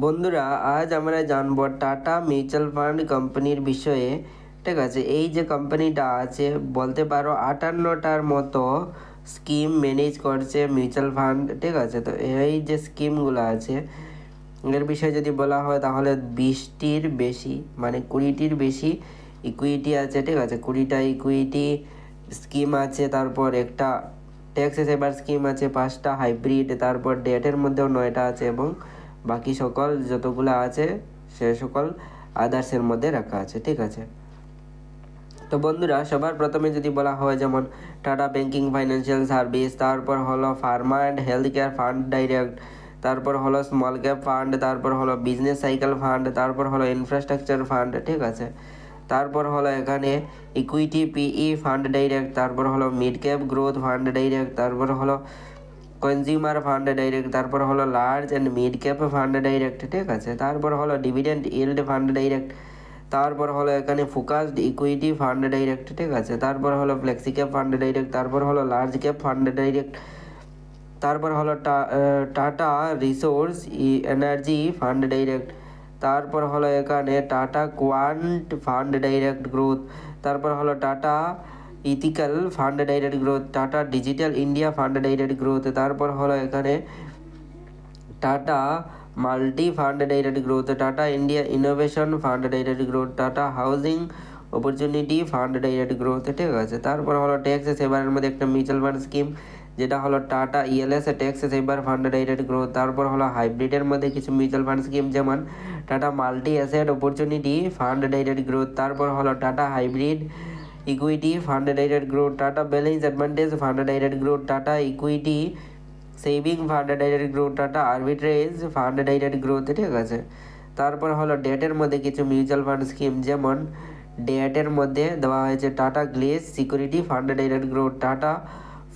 বন্ধুরা, আজ আমরা জানবো টাটা মিউচুয়াল ফান্ড কোম্পানির বিষয়ে। ঠিক আছে, এই যে কোম্পানিটা আছে বলতে পারো 58টার মতো স্কিম ম্যানেজ করছে মিউচুয়াল ফান্ড। ঠিক আছে, তো এই যে স্কিমগুলো আছে এর বিষয়ে যদি বলা হয় তাহলে 20টির বেশি মানে 20টির বেশি ইকুইটি আছে। ঠিক আছে, 20টা ইকুইটি স্কিম আছে, তারপর একটা ট্যাক্স সেভার স্কিম আছে, 5টা হাইব্রিড, তারপর ডেটের মধ্যেও 9টা আছে এবং বাকি সকল যতগুলো আছে সে সকল আদার্সের মধ্যে রাখা আছে। ঠিক আছে, তো বন্ধুরা সবার প্রথমে যদি বলা হয় যেমন টাটা ব্যাংকিং ফাইন্যান্সিয়াল সার্ভিস, তারপর হলো Pharma and health care fund direct, তারপর হলো স্মল ক্যাপ ফান্ড, তারপর হলো বিজনেস সাইকেল ফান্ড, তারপর হলো ইনফ্রাস্ট্রাকচার ফান্ড। ঠিক আছে, তারপর হলো এখানে ইকুইটি পিই ফান্ড ডাইরেক্ট, তারপর হলো mid cap growth fund direct, তারপর হলো কনজিউমার ফান্ড ডাইরেক্ট, তারপর হলো large and mid cap fund direct. ঠিক আছে, তারপর হলো ডিভিডেন্ড ইল্ড ফান্ড ডাইরেক্ট, তারপর হলো এখানে ফোকাসড ইকুইটি ফান্ড ডাইরেক্ট। ঠিক আছে, তারপর হলো ফ্লেক্সি ক্যাপ ফান্ড ডাইরেক্ট, তারপর হলো লার্জ ক্যাপ ফান্ড ডাইরেক্ট, তারপর হলো tata resource energy fund direct, তারপর হলো এখানে tata quant fund direct growth, তারপর হলো tata ethical fund direct growth, tata digital India fund direct growth, তারপর হলো এখানে tata multi fund direct growth, tata India innovation fund direct growth, tata housing opportunity fund direct growth. ঠিক আছে, তারপর হলো tax সেভারের মধ্যে একটা মিউচুয়াল ফান্ড স্কিম যেটা হলো টাটা ইএলএস ট্যাক্স সেভার ফান্ড ডাইরেক্ট গ্রোথ, তারপর হলো হাইব্রিডের মধ্যে কিছু মিউচুয়াল ফান্ড স্কিম যেমন tata multi asset opportunity fund direct growth, তারপর হলো tata hybrid equity fund direct growth, tata balance advantage fund direct growth, tata equity saving fund direct growth, tata arbitrage fund direct growth. ঠিক আছে, তারপর হলো ডেটের মধ্যে কিছু মিউচুয়াল ফান্ড স্কিম যেমন ডেটের মধ্যে দেওয়া হয়েছে টাটা গ্লেস security fund direct growth, Tata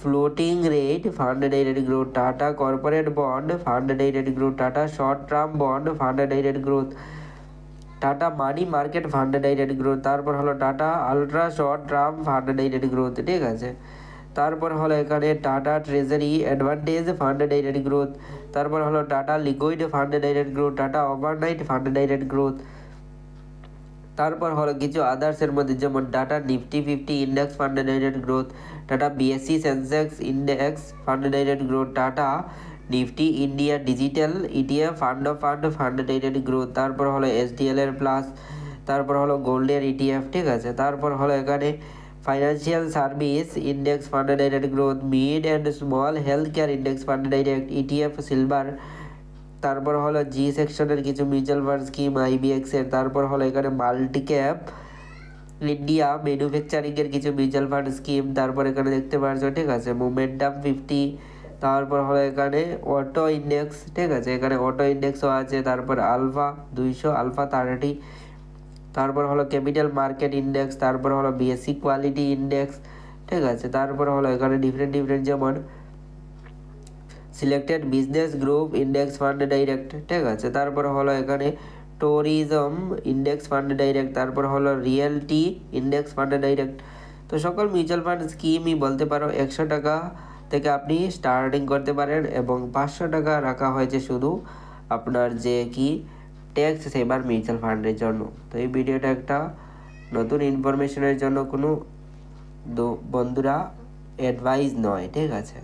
floating rate fund direct growth, Tata corporate bond fund direct growth, Tata short term bond fund direct growth, Tata money market fund direct growth, তারপর হলো Tata ultra short term fund direct growth. ঠিক আছে, তারপর হলো এখানে Tata treasury advantage fund direct growth, তারপর হলো Tata liquid fund direct growth, Tata overnight fund direct growth, তারপর হলো কিছু আদার্সের মধ্যে যেমন tata Nifty 50 index fund direct growth, tata BSc Sensex index fund direct growth, tata Nifty India digital ETF fund fund direct growth, তারপর হলো SDL এর প্লাস, তারপর হলো গোল্ডের ইটিএফ। ঠিক আছে, তারপর হলো এখানে financial service index fund direct growth, mid and small health care index fund direct ETF silver, তারপর হলো জি সেকশনের কিছু মিউচুয়াল ফান্ড স্কিম আইবিএক্স এর, তারপর হলো এখানে মাল্টি ক্যাপ ইন্ডিয়া ম্যানুফ্যাকচারিং এর কিছু মিউচুয়াল ফান্ড স্কিম, তারপর এখানে দেখতে পাচ্ছ। ঠিক আছে, মোমেন্টাম 50, তারপর হলো এখানে অটো ইন্ডেক্স। ঠিক আছে, এখানে অটো ইন্ডেক্সও আছে, তারপর আলফা 200 আলফা 30, তারপর হলো ক্যাপিটাল মার্কেট ইন্ডেক্স, তারপর হলো বিএসসি কোয়ালিটি ইন্ডেক্স। ঠিক আছে, তারপর হলো এখানে ডিফারেন্ট যেমন selected business group index fund direct. ঠিক আছে, তারপর হলো এখানে ট্যুরিজম ইন্ডেক্স ফান্ড ডাইরেক্ট, তারপর হলো রিয়েলটি ইন্ডেক্স ফান্ড ডাইরেক্ট। তো সকল মিউচুয়াল ফান্ড স্কিমই বলতে পারো 100 টাকা থেকে আপনি স্টার্টিং করতে পারেন এবং 500 টাকা রাখা হয়েছে শুধু আপনার যে কি ট্যাক্স সেভার মিউচুয়াল ফান্ডের জন্য। তো এই ভিডিওটা একটা নতুন ইনফরমেশনের জন্য কোনো বন্ধুরা অ্যাডভাইস নয়। ঠিক আছে।